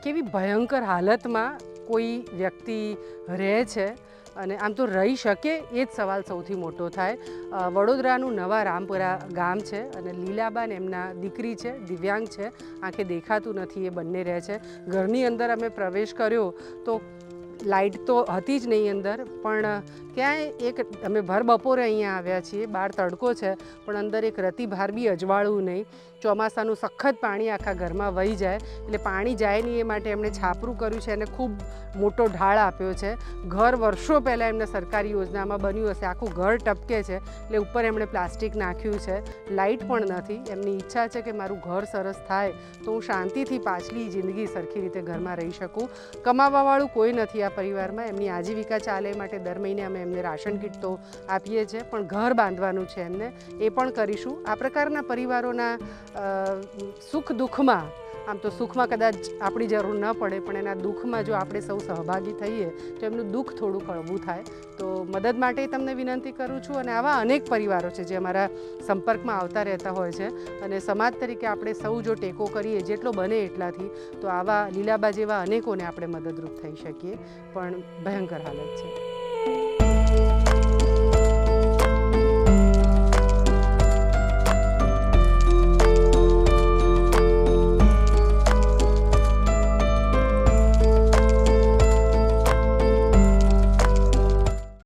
કેવી ભયંકર હાલતમાં કોઈ વ્યક્તિ રહે છે અને આમ તો રહી શકે એ જ સવાલ સૌથી મોટો થાય। વડોદરાનું નવા રામપુરા ગામ છે અને લીલાબાન એમના દીકરી છે, દિવ્યાંગ છે, આંખે દેખાતું નથી, એ બંને રહે છે। ઘરની અંદર અમે પ્રવેશ કર્યો તો લાઇટ તો હતી જ નહીં અંદર, પણ ક્યાંય એક અમે ભર બપોરે અહીંયા આવ્યા છીએ, બહાર તડકો છે પણ અંદર એક રતિભાર બી અજવાળું નહીં। ચોમાસાનું સખત પાણી આખા ઘરમાં વહી જાય એટલે પાણી જાય નહીં એ માટે એમણે છાપરું કર્યું છે અને ખૂબ મોટો ઢાળ આપ્યો છે। ઘર વર્ષો પહેલાં એમને સરકારી યોજનામાં બન્યું હશે, આખું ઘર ટપકે છે એટલે ઉપર એમણે પ્લાસ્ટિક નાખ્યું છે। લાઇટ પણ નથી। એમની ઈચ્છા છે કે મારું ઘર સરસ થાય તો હું શાંતિથી પાછલી જિંદગી સરખી રીતે ઘરમાં રહી શકું। કમાવાવાળું કોઈ નથી આ પરિવારમાં, એમની આજીવિકા ચાલે માટે દર મહિને અમે એમને રાશન કીટ તો આપીએ છીએ, પણ ઘર બાંધવાનું છે એમને, એ પણ કરીશું। આ પ્રકારના પરિવારોના સુખ દુઃખમાં, આમ તો સુખમાં કદાચ આપણી જરૂર ન પડે પણ એના દુઃખમાં જો આપણે સૌ સહભાગી થઈએ તો એમનું દુઃખ થોડું કળવું થાય। તો મદદ માટે તમને વિનંતી કરું છું અને આવા અનેક પરિવારો છે જે અમારા સંપર્કમાં આવતા રહેતા હોય છે અને સમાજ તરીકે આપણે સૌ જો ટેકો કરીએ જેટલો બને એટલાથી તો આવા લીલાબા જેવા અનેકોને આપણે મદદરૂપ થઈ શકીએ। પણ ભયંકર હાલત છે।